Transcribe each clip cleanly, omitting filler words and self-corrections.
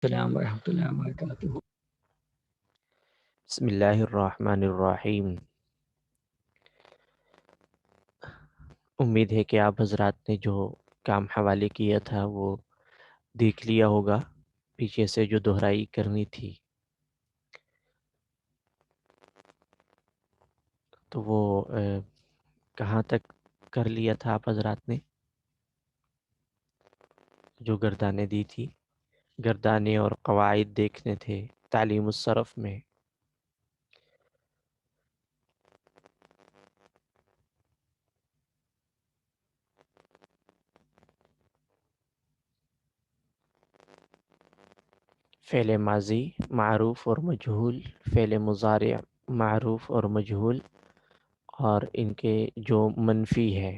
السلام ورحمۃ اللہ وبرکاتہ۔ بسم اللہ الرحمن الرحیم۔ امید ہے کہ آپ حضرات نے جو کام حوالے کیا تھا وہ دیکھ لیا ہوگا، پیچھے سے جو دہرائی کرنی تھی تو وہ کہاں تک کر لیا تھا آپ حضرات نے؟ جو گردانے دی تھی، گردانے اور قواعد دیکھنے تھے تعلیم الصرف میں۔ فعل ماضی معروف اور مجہول، فعل مضارع معروف اور مجہول، اور ان کے جو منفی ہے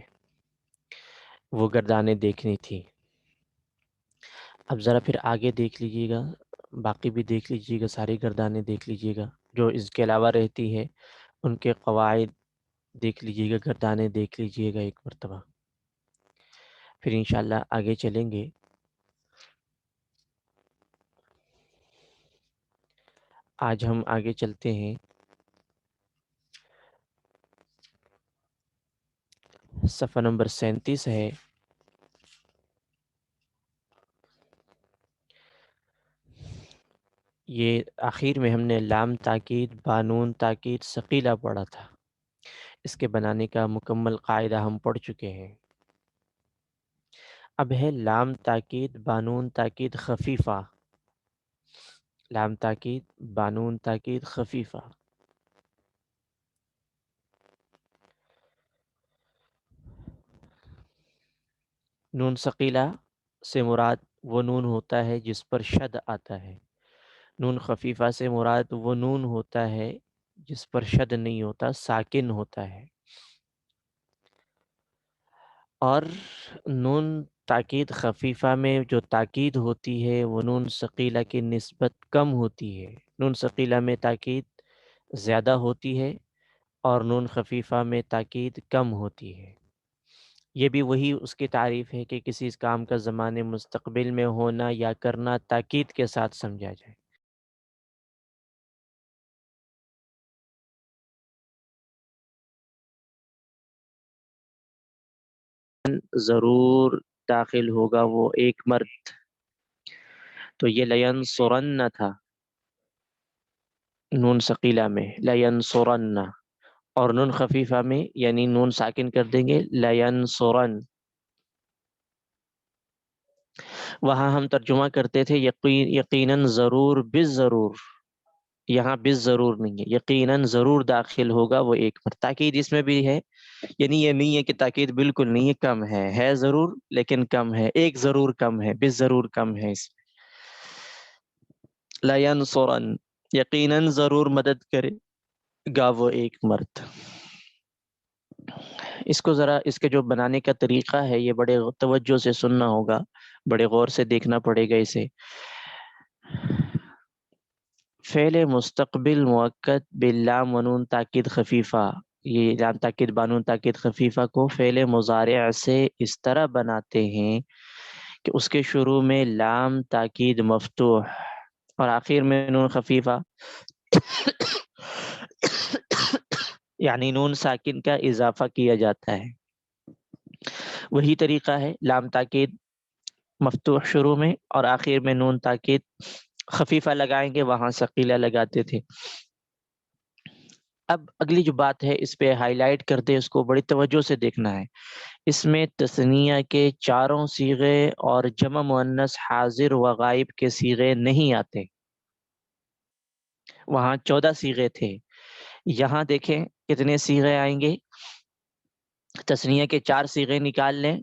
وہ گردانے دیکھنی تھی۔ اب ذرا پھر آگے دیکھ لیجیے گا، باقی بھی دیکھ لیجیے گا، ساری گردانیں دیکھ لیجیے گا جو اس کے علاوہ رہتی ہے، ان کے قواعد دیکھ لیجیے گا، گردانیں دیکھ لیجیے گا ایک مرتبہ، پھر انشاءاللہ آگے چلیں گے۔ آج ہم آگے چلتے ہیں، صفحہ نمبر 37 ہے۔ یہ آخر میں ہم نے لام تاکید بانون تاکید ثقیلہ پڑھا تھا، اس کے بنانے کا مکمل قاعدہ ہم پڑھ چکے ہیں۔ اب ہے لام تاکید بانون تاکید خفیفہ، لام تاکید بانون تاکید خفیفہ۔ نون ثقیلہ سے مراد وہ نون ہوتا ہے جس پر شد آتا ہے، نون خفیفہ سے مراد وہ نون ہوتا ہے جس پر شد نہیں ہوتا، ساکن ہوتا ہے۔ اور نون تاکید خفیفہ میں جو تاکید ہوتی ہے وہ نون ثقیلہ کی نسبت کم ہوتی ہے، نون ثقیلہ میں تاکید زیادہ ہوتی ہے اور نون خفیفہ میں تاکید کم ہوتی ہے۔ یہ بھی وہی اس کی تعریف ہے کہ کسی کام کا زمان مستقبل میں ہونا یا کرنا تاکید کے ساتھ سمجھا جائے۔ ضرور داخل ہوگا وہ ایک مرد، تو یہ لینصرن تھا نون ثقیلہ میں، لینصرن، اور نون خفیفہ میں یعنی نون ساکن کر دیں گے لینصرن۔ وہاں ہم ترجمہ کرتے تھے یقیناً ضرور بالضرور، یہاں بالضرور نہیں ہے، یقیناً ضرور داخل ہوگا وہ ایک مرد۔ تاکید اس میں بھی ہے، یعنی یہ نہیں ہے کہ تاکید بالکل نہیں ہے، کم ہے ضرور لیکن کم ہے، ایک ضرور کم ہے، بالضرور کم ہے اس میں۔ لینصرن، یقیناً ضرور مدد کرے گا وہ ایک مرد۔ اس کو ذرا اس کے جو بنانے کا طریقہ ہے یہ بڑے توجہ سے سننا ہوگا، بڑے غور سے دیکھنا پڑے گا اسے۔ فعل مستقبل مؤکد باللام ونون تاکید خفیفہ، یہ لام تاکید بانون تاکید خفیفہ کو فعل مضارع سے اس طرح بناتے ہیں کہ اس کے شروع میں لام تاکید مفتوح اور آخر میں نون خفیفہ یعنی نون ساکن کا اضافہ کیا جاتا ہے۔ وہی طریقہ ہے، لام تاکید مفتوح شروع میں اور آخر میں نون تاکید خفیفہ لگائیں گے، وہاں ثقیلہ لگاتے تھے۔ اب اگلی جو بات ہے اس پہ ہائی لائٹ کرتے، اس کو بڑی توجہ سے دیکھنا ہے۔ اس میں تثنیہ کے چاروں صیغے اور جمع مؤنث حاضر و غائب کے صیغے نہیں آتے، وہاں 14 صیغے تھے، یہاں دیکھیں کتنے صیغے آئیں گے۔ تثنیہ کے 4 صیغے نکال لیں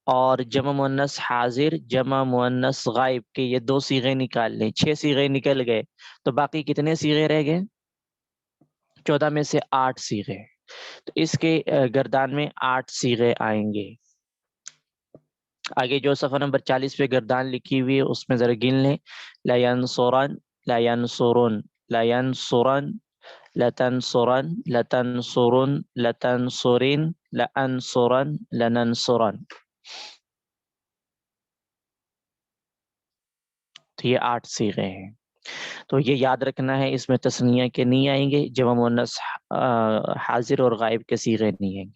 اور جمع مؤنث حاضر جمع مؤنث غائب کے یہ 2 صیغے نکال لیں، 6 صیغے نکل گئے، تو باقی کتنے صیغے رہ گئے؟ 14 میں سے 8 صیغے، تو اس کے گردان میں 8 صیغے آئیں گے۔ آگے جو صفحہ نمبر 40 پہ گردان لکھی ہوئی ہے اس میں ذرا گن لیں۔ لینصرن، لینصرن، لینصرن، لتنصرن، لتنصرن، لتنصرن، لانصرن، لننصرن۔ تو یہ 8 صیغے ہیں. تو یہ یاد رکھنا ہے، اس میں تثنیہ کے نہیں آئیں گے، جمع مؤنث حاضر اور غائب کے صیغے نہیں آئیں گے.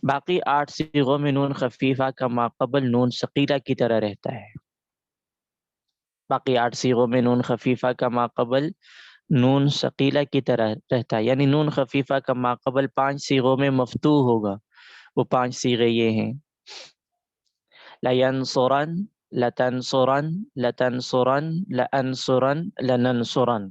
باقی 8 صیغوں میں نون خفیفہ کا ماقبل نون ثقیلہ کی طرح رہتا ہے. باقی 8 صیغوں میں نون خفیفہ کا ماقبل نون ثقیلہ کی طرح رہتا ہے، یعنی نون خفیفہ کا ماقبل 5 صیغوں میں مفتوح ہوگا. وہ 5 صیغے یہ ہیں: لَيَنْصُرَنْ، لَتَنْصُرَنْ، لَتَنْصُرَنْ، لَأَنْصُرَنْ، لَنَنْصُرَنْ.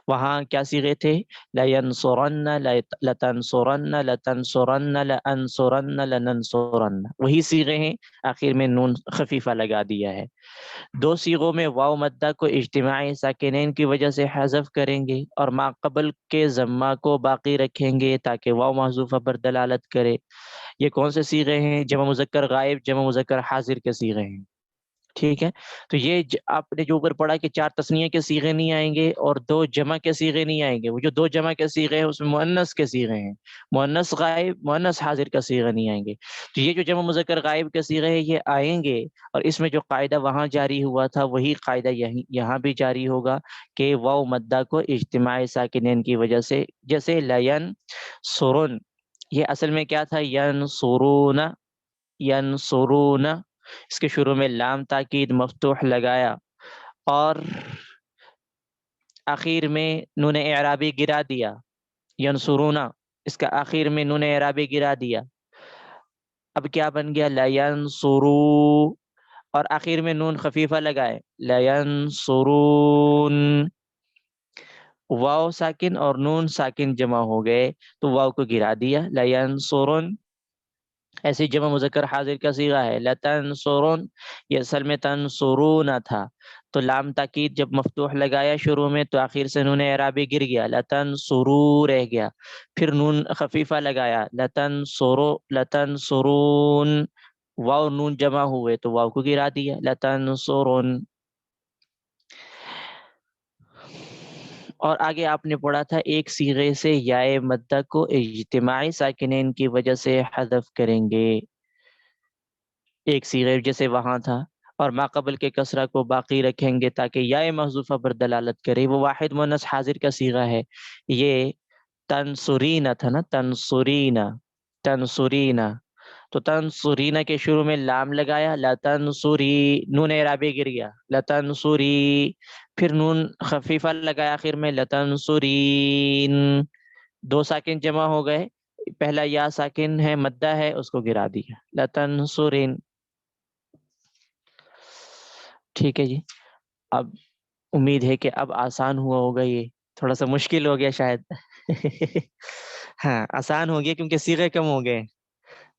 وہاں کیا صیغے تھے؟ لَيَنْصُرَنَّ، لَتَنْصُرَنَّ، لَتَنْصُرَنَّ، لَأَنْصُرَنَّ، لَنَنْصُرَنَّ. وہی صیغے ہیں، آخر میں نون خفیفہ لگا دیا ہے. 2 صیغوں میں واو مدہ کو اجتماعی ساکنین کی وجہ سے حذف کریں گے اور ما قبل کے ضمہ کو باقی رکھیں گے تاکہ واو محذوفہ پر دلالت کرے. یہ کون سے صیغے ہیں؟ جمع مذکر غائب، جمع مذکر حاضر کے صیغے ہیں. ٹھیک ہے، تو یہ آپ نے جو اوپر پڑھا کہ 4 تثنیہ کے صیغے نہیں آئیں گے اور 2 جمع کے صیغے نہیں آئیں گے. وہ جو 2 جمع کے صیغے ہیں اس میں مؤنث کے صیغے ہیں، مؤنث غائب، مؤنث حاضر کا صیغہ نہیں آئیں گے. تو یہ جو جمع مذکر غائب کے صیغے ہیں یہ آئیں گے، اور اس میں جو قاعدہ وہاں جاری ہوا تھا وہی قاعدہ یہاں بھی جاری ہوگا کہ واو مدہ کو اجتماع ساکنین کی وجہ سے، جیسے لین سرن، یہ اصل میں کیا تھا؟ ینصرون، ینصرون. اس کے شروع میں لام تاکید مفتوح لگایا اور آخر میں نون اعرابی گرا دیا. ینصرون، اس کا آخر میں نون اعرابی گرا دیا. اب کیا بن گیا؟ لینصرو، اور آخر میں نون خفیفہ لگائے لینصرون. واو ساکن اور نون ساکن جمع ہو گئے تو واو کو گرا دیا، لینصرن. ایسی جمع مذکر حاضر کا صیغہ ہے لتنصرن، یہ اصل میں تنصرون تھا، تو لام تاکید جب مفتوح لگایا شروع میں تو آخر سے نون اعرابی گر گیا، لتنصرو رہ گیا. پھر نون خفیفہ لگایا لتنصرون، واو نون جمع ہوئے تو واو کو گرا دیا لتنصرن. اور آگے آپ نے پڑھا تھا ایک صیغے سے یائے مدہ کو اجتماعی ساکنین کی وجہ سے حذف کریں گے. ایک صیغے جیسے وہاں تھا، اور ما قبل کے کسرہ کو باقی رکھیں گے تاکہ یائے محذوفہ پر دلالت کرے. وہ واحد مؤنث حاضر کا صیغہ ہے. یہ تنصرین تھا نا، تنصرین، تنصرین. تو تنصرین کے شروع میں لام لگایا لتنصری، نون اعرابی گر گیا لتنصری. پھر نون خفیفہ لگایا آخر میں لتنصرین. 2 ساکن جمع ہو گئے، پہلا یا ساکن ہے مدہ ہے اس کو گرا دیا لتنصرین. ٹھیک ہے جی، اب امید ہے کہ اب آسان ہوا ہوگا. یہ تھوڑا سا مشکل ہو گیا شاید. ہاں آسان ہو گیا کیونکہ صیغے کم ہو گئے،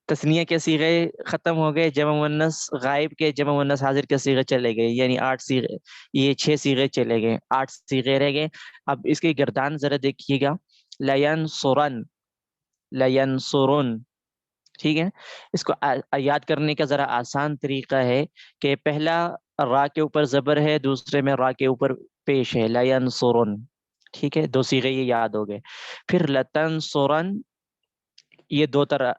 تثنیہ کے صیغے ختم ہو گئے، جمع مؤنث غائب کے جمع مؤنث حاضر کے صیغے چلے گئے، یعنی 8 صیغے، یہ 6 صیغے چلے گئے، 8 صیغے رہ گئے. اب اس کی گردان ذرا دیکھیے گا، لینصرن، لینصرن. ٹھیک ہے، اس کو یاد کرنے کا ذرا آسان طریقہ ہے کہ پہلا را کے اوپر زبر ہے، دوسرے میں را کے اوپر پیش ہے، لینصرن. ٹھیک ہے، 2 صیغے یہ یاد ہو گئے. پھر لتنصرن، یہ 2 طرح،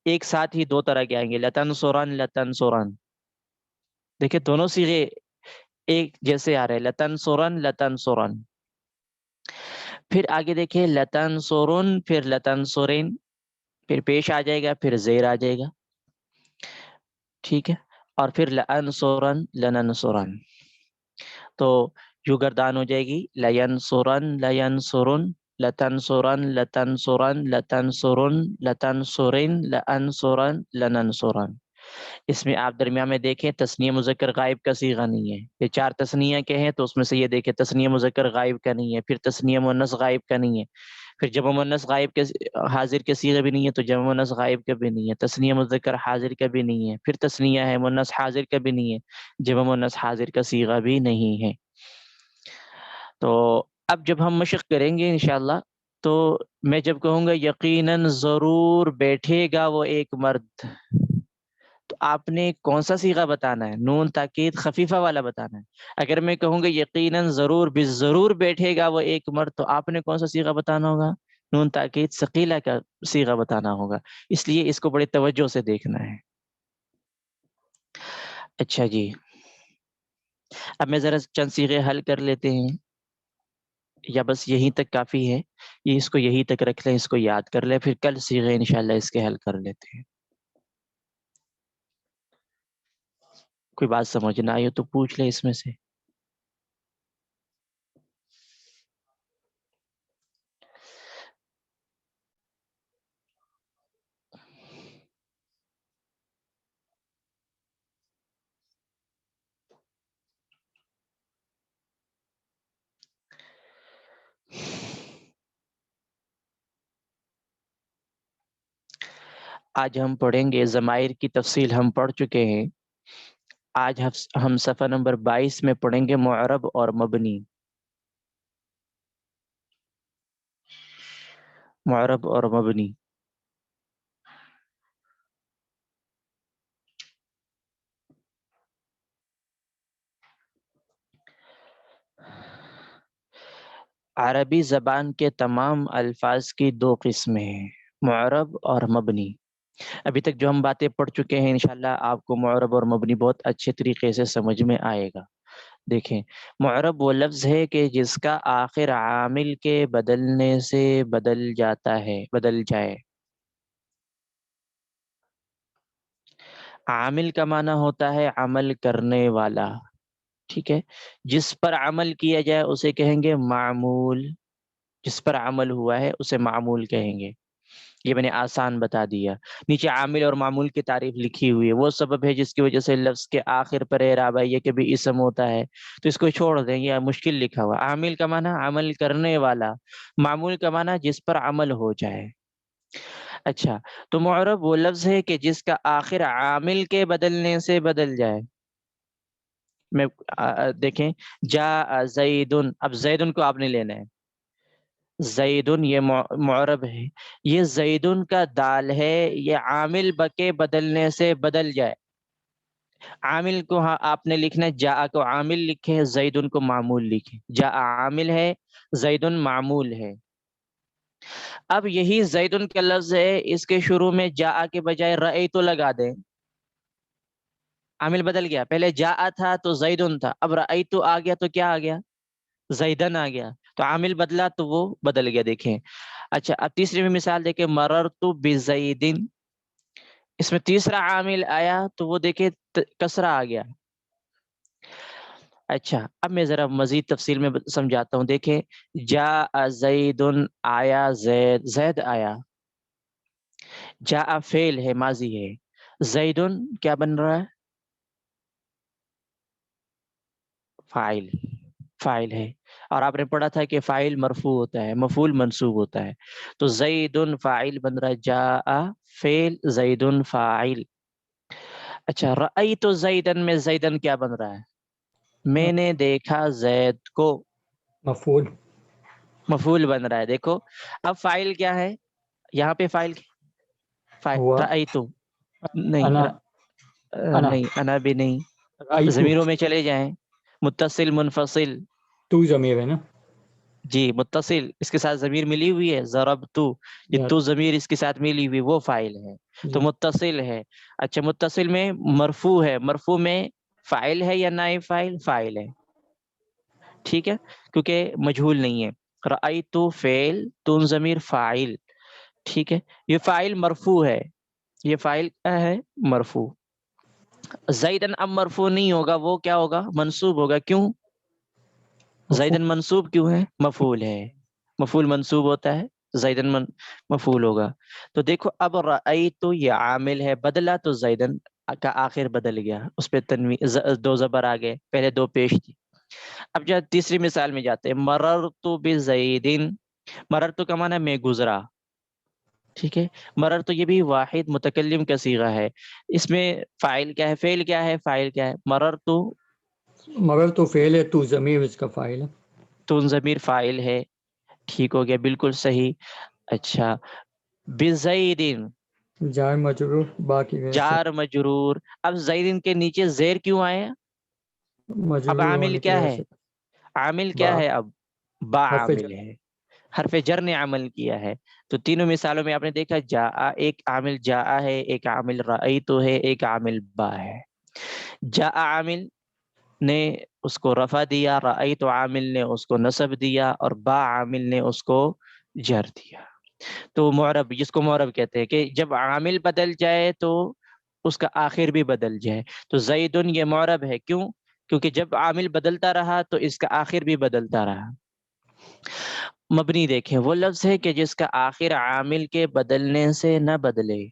ایک ساتھ ہی 2 طرح کے آئیں گے، لتنصرن، لتنصرن. دیکھیں دونوں صیغے ایک جیسے آ رہے، لتنصرن، لتنصرن. پھر آگے دیکھیں لتنصرن، پھر لتنصرین، پھر پیش آ جائے گا، پھر زیر آ جائے گا. ٹھیک ہے، اور پھر لانصرن، لننصرن. تو یوں گردان ہو جائے گی، لینصرن، لینصرن، لتنصرن، لتنصرن، لتنصرن، لتنصرن، لانصرن، لننصرن. اس میں آپ درمیان میں دیکھیں تثنیہ مذکر غائب کا صیغہ نہیں ہے. یہ 4 تثنیہ کے ہیں تو اس میں سے یہ دیکھیں تثنیہ مذکر غائب کا نہیں ہے، پھر تثنیہ مؤنث غائب کا نہیں ہے، پھر جمع مؤنث غائب کے حاضر کے صیغے بھی نہیں ہے تو جمع مؤنث غائب کا بھی نہیں ہے، تثنیہ مذکر حاضر کا بھی نہیں ہے، پھر تثنیہ ہے مؤنث حاضر کا بھی نہیں ہے، جمع مؤنث حاضر کا صیغہ بھی نہیں ہے. تو اب جب ہم مشق کریں گے انشاءاللہ تو میں جب کہوں گا یقیناً ضرور بیٹھے گا وہ ایک مرد، تو آپ نے کون سا صیغہ بتانا ہے؟ نون تاکید خفیفہ والا بتانا ہے. اگر میں کہوں گا یقیناً ضرور بالضرور بیٹھے گا وہ ایک مرد، تو آپ نے کون سا صیغہ بتانا ہوگا؟ نون تاکید ثقیلہ کا صیغہ بتانا ہوگا. اس لیے اس کو بڑی توجہ سے دیکھنا ہے. اچھا جی، اب میں ذرا چند صیغے حل کر لیتے ہیں، یا بس یہیں تک کافی ہے؟ یہ اس کو یہیں تک رکھ لیں، اس کو یاد کر لیں، پھر کل صیغے انشاءاللہ اس کے حل کر لیتے ہیں۔ کوئی بات سمجھ نہ آئی ہو تو پوچھ لیں اس میں سے۔ آج ہم پڑھیں گے ضمائر کی تفصیل ہم پڑھ چکے ہیں، آج ہم صفحہ نمبر 22 میں پڑھیں گے معرب اور مبنی۔ معرب اور مبنی۔ عربی زبان کے تمام الفاظ کی دو قسمیں ہیں، معرب اور مبنی۔ ابھی تک جو ہم باتیں پڑھ چکے ہیں انشاءاللہ آپ کو معرب اور مبنی بہت اچھے طریقے سے سمجھ میں آئے گا۔ دیکھیں، معرب وہ لفظ ہے کہ جس کا آخر عامل کے بدلنے سے بدل جاتا ہے، بدل جائے۔ عامل کا معنی ہوتا ہے عمل کرنے والا، ٹھیک ہے؟ جس پر عمل کیا جائے اسے کہیں گے معمول، جس پر عمل ہوا ہے اسے معمول کہیں گے۔ یہ میں نے آسان بتا دیا۔ نیچے عامل اور معمول کی تعریف لکھی ہوئی ہے، وہ سبب ہے جس کی وجہ سے لفظ کے آخر پر اعراب ہے، یہ کہ بھی اسم ہوتا ہے تو اس کو چھوڑ دیں، یہ مشکل لکھا ہوا۔ عامل کا معنی عمل کرنے والا، معمول کا معنی جس پر عمل ہو جائے۔ اچھا، تو معرب وہ لفظ ہے کہ جس کا آخر عامل کے بدلنے سے بدل جائے۔ میں دیکھیں، جا زیدن، اب زیدن کو آپ نے لینا ہے، زیدن یہ معرب ہے، یہ زیدن کا دال ہے، یہ عامل کے بدلنے سے بدل جائے۔ عامل کو آپ نے لکھنا ہے، جا کو عامل لکھیں، زیدن کو معمول لکھیں۔ جا عامل ہے، زیدن معمول ہے۔ اب یہی زیدن کا لفظ ہے، اس کے شروع میں جا کے بجائے رأیتو لگا دیں، عامل بدل گیا۔ پہلے جا تھا تو زیدن تھا، اب رأیتو آ گیا تو کیا آ گیا؟ زیدن آ گیا، تو عامل بدلا تو وہ بدل گیا۔ دیکھیں، اچھا اب تیسری میں مثال دیکھیں، مررت بزیدن، اس میں تیسرا عامل آیا تو وہ دیکھیں کسرہ آ گیا۔ اچھا اب میں ذرا مزید تفصیل میں سمجھاتا ہوں، دیکھیں، جاء زیدن، آیا زید، زید آیا۔ جاء فعل ہے، ماضی ہے، زیدن کیا بن رہا ہے؟ فاعل، فاعل ہے۔ اور آپ نے پڑھا تھا کہ فاعل مرفوع ہوتا ہے، مفعول منصوب ہوتا ہے، تو زیدن فاعل بن رہا ہے، جاء فعل، زیدن فاعل۔ اچھا، رأیت زیدن میں زیدن کیا بن رہا ہے؟ میں نے دیکھا زید کو، مفعول، مفعول بن رہا ہے۔ دیکھو اب فاعل کیا ہے یہاں پہ؟ فاعل ہوا رأیت نہیں، انا، انا نہیں، انا بھی نہیں۔ رأیتو، ضمیروں میں چلے جائیں، متصل منفصل، تو ضمیر ہے نا؟ جی متصل، اس کے ساتھ ضمیر ملی ہوئی ہے، ضربتو، یہ یا تو ضمیر اس کے ساتھ ملی ہوئی، وہ فاعل ہے، تو جی متصل ہے۔ اچھا متصل میں مرفوع ہے، مرفوع میں فاعل ہے یا نائب فاعل؟ فاعل ہے، ٹھیک ہے، کیونکہ مجہول نہیں ہے۔ رأیتو فعل، تون ضمیر فاعل، ٹھیک ہے، یہ فاعل مرفوع ہے، یہ فاعل کیا ہے؟ مرفوع۔ زیدن اب مرفوع نہیں ہوگا، وہ کیا ہوگا؟ منصوب ہوگا۔ کیوں مفعول، زیدن منصوب کیوں ہے؟ مفعول ہے، مفعول منصوب ہوتا ہے، زیدن مفعول ہوگا۔ تو دیکھو اب رأیتو یہ عامل ہے، بدلا تو زیدن کا آخر بدل گیا، اس پہ تنوین، دو زبر آ گئے، پہلے دو پیش تھی۔ اب جو تیسری مثال میں جاتے ہیں، مررت بزیدن، مررت کا معنی میں گزرا، ٹھیک ہے، مررت یہ بھی واحد متکلم کا صیغہ ہے، اس میں فاعل کیا ہے؟ فعل کیا ہے؟ فاعل کیا ہے؟ مررت، مگر تو فعل ہے، تو ضمیر اس کا فاعل ہے۔ تو ضمیر فاعل ہے، ٹھیک ہو گیا، بالکل صحیح۔ اچھا، بزیدن، جار مجرور، باقی ویسے جار مجرور، اب زیدن کے نیچے زیر کیوں آیا؟ اب مجرور عامل ہونے کی کیا وجہ ہے؟ سے عامل با کیا ہے اب؟ با حرف عامل جر، ہے، حرف جر نے عمل کیا ہے۔ تو تینوں مثالوں میں آپ نے دیکھا، جا، ایک عامل جا ہے، ایک عامل رأیتو ہے، ایک عامل با ہے۔ جا عامل نے اس کو رفع دیا، رأیت عامل نے اس کو نصب دیا، اور با عامل نے اس کو جر دیا. تو معرب، جس کو معرب کہتے ہیں کہ جب عامل بدل جائے تو اس کا آخر بھی بدل جائے. تو زیدن یہ معرب ہے، کیوں؟ کیونکہ جب عامل بدلتا رہا تو اس کا آخر بھی بدلتا رہا. مبنی دیکھیں، وہ لفظ ہے کہ جس کا آخر عامل کے بدلنے سے نہ بدلے.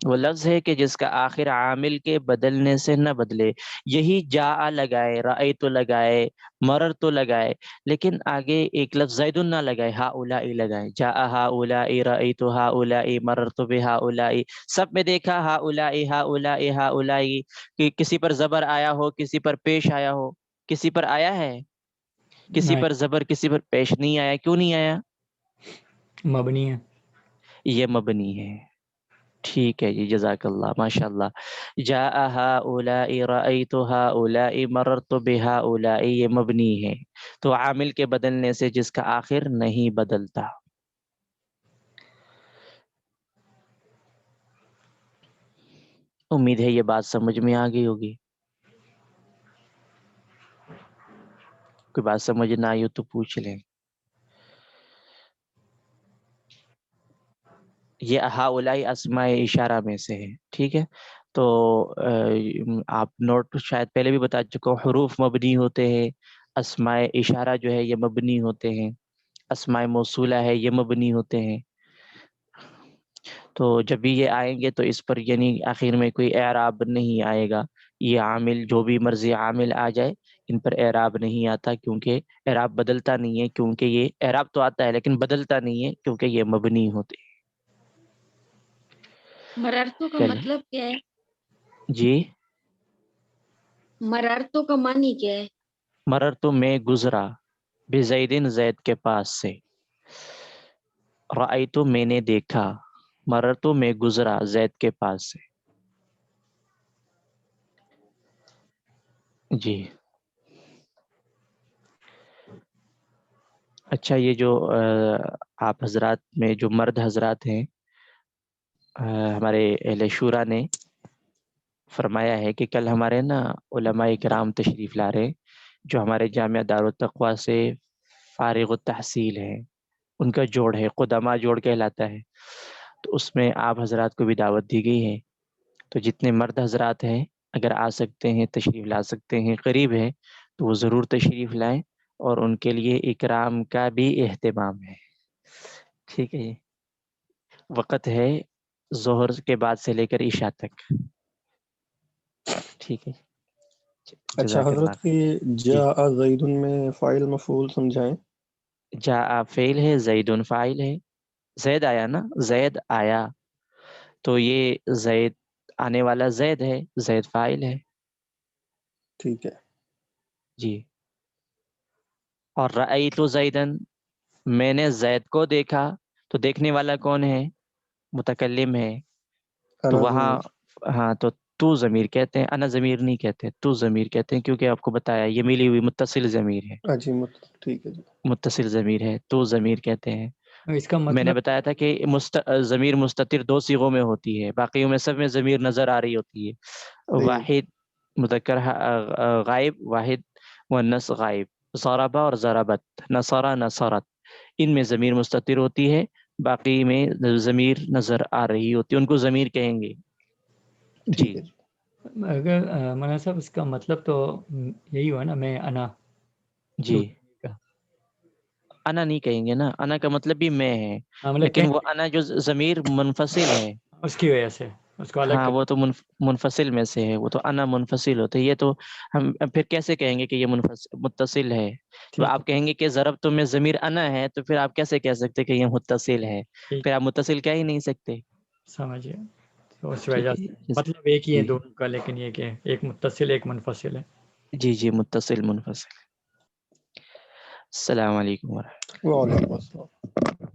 وہ لفظ ہے کہ جس کا آخر عامل کے بدلنے سے نہ بدلے. یہی جاء لگائے، رأیت لگائے، مررت لگائے، لیکن آگے ایک لفظ زید نہ لگائے، ہؤلاء لگائے. جاء ہؤلاء، رأیت ہؤلاء، مررت بہؤلاء. سب میں دیکھا ہؤلاء ہؤلاء ہؤلاء. کہ کسی پر زبر آیا ہو، کسی پر پیش آیا ہو؟ کسی پر آیا ہے؟ کسی نہیں، پر زبر، کسی پر پیش نہیں آیا. کیوں نہیں آیا؟ مبنی ہے. یہ مبنی ہے. ٹھیک ہے جی، جزاک اللہ، ماشاء اللہ. جاء ہؤلاء، رأیت ہؤلاء، مررت بہؤلاء، یہ مبنی ہے. تو عامل کے بدلنے سے جس کا آخر نہیں بدلتا. امید ہے یہ بات سمجھ میں آ گئی ہوگی. کوئی بات سمجھ نہ آئی ہو تو پوچھ لیں. یہ ہؤلاء اسماء اشارہ میں سے ہے. ٹھیک ہے، تو آپ نوٹ شاید پہلے بھی بتا چکا ہوں، حروف مبنی ہوتے ہیں، اسماء اشارہ جو ہے یہ مبنی ہوتے ہیں، اسماء موصولہ ہے یہ مبنی ہوتے ہیں. تو جب بھی یہ آئیں گے تو اس پر یعنی آخر میں کوئی اعراب نہیں آئے گا. یہ عامل جو بھی مرضی عامل آ جائے ان پر اعراب نہیں آتا، کیونکہ اعراب بدلتا نہیں ہے. کیونکہ یہ اعراب تو آتا ہے لیکن بدلتا نہیں ہے، کیونکہ یہ مبنی ہوتے ہیں. مررتو کا چلیں مطلب کیا ہے؟ جی، مررتو کا معنی کیا ہے؟ مرر تو میں گزرا، بزیدن زید کے پاس سے. رأیتو میں نے دیکھا، مرر تو میں گزرا زید کے پاس سے. جی اچھا، یہ جو آپ حضرات میں جو مرد حضرات ہیں، ہمارے اہل شورا نے فرمایا ہے کہ کل ہمارے نا علماء کرام تشریف لا رہے جو ہمارے جامعہ دارالتقویٰ سے فارغ التحصیل ہیں. ان کا جوڑ ہے، قدامہ جوڑ کہلاتا ہے. تو اس میں آپ حضرات کو بھی دعوت دی گئی ہے. تو جتنے مرد حضرات ہیں اگر آ سکتے ہیں تشریف لا سکتے ہیں، قریب ہے تو وہ ضرور تشریف لائیں، اور ان کے لیے اکرام کا بھی اہتمام ہے. ٹھیک ہے، وقت ہے ظہر کے بعد سے لے کر عشاء تک. ٹھیک ہے، اچھا جزاک حضرت اللہ. کی جی، جاء زید میں فاعل مفعول سمجھائیں. جاء فعل ہے، زیدن فاعل ہے. زید آیا نا، زید آیا، تو یہ زید آنے والا زید ہے، زید فاعل ہے. ٹھیک ہے. جی. اور رأیت زیدن، میں نے زید کو دیکھا، تو دیکھنے والا کون ہے؟ متکلم ہے. تو انا وہاں ضمیر. ہاں، تو ضمیر کہتے ہیں، انا ضمیر نہیں کہتے، تو ضمیر کہتے ہیں، کیونکہ آپ کو بتایا یہ ملی ہوئی متصل ضمیر ہے. جی ٹھیک ہے جی. متصل ضمیر ہے، تو ضمیر کہتے ہیں. اس کا میں نے مطلب بتایا تھا کہ ضمیر مستتر دو صیغوں میں ہوتی ہے، باقیوں میں سب میں ضمیر نظر آ رہی ہوتی ہے. صحیح. واحد مذکر غائب، واحد مؤنث غائب. ضربہ اور ضربت، نصرہ نصرت، ان میں ضمیر مستتر ہوتی ہے، باقی میں ضمیر نظر آ رہی ہوتی ہے، ان کو ضمیر کہیں گے. ٹھیک جی ہے جی. اگر مولانا صاحب اس کا مطلب تو یہی ہوا نا، میں انا جی، کا انا نہیں کہیں گے نا، انا کا مطلب بھی میں ہے، مطلب لیکن کہیں وہ انا جو ضمیر منفصل ہے، اس کی وجہ سے اس کو الگ ہاں وہ تو منفصل میں سے ہے، وہ تو انا منفصل ہوتا ہے. یہ تو ہم پھر کیسے کہیں گے کہ یہ متصل ہے؟ تو ٹھیک ہے، آپ کہیں گے کہ ضرب تو میں ضمیر انا ہے، تو پھر آپ کیسے کہہ سکتے کہ یہ متصل ہے؟ ٹھیک، پھر آپ متصل کہہ ہی نہیں سکتے. سمجھیے. تو اس ٹھیک وجہ ہے سے جی. مطلب ایک ہی ہے جی دونوں کا، لیکن یہ کہ ایک متصل ایک منفصل ہے. جی جی، متصل منفصل. السلام علیکم ورحمۃ اللہ. وعلیکم السلام.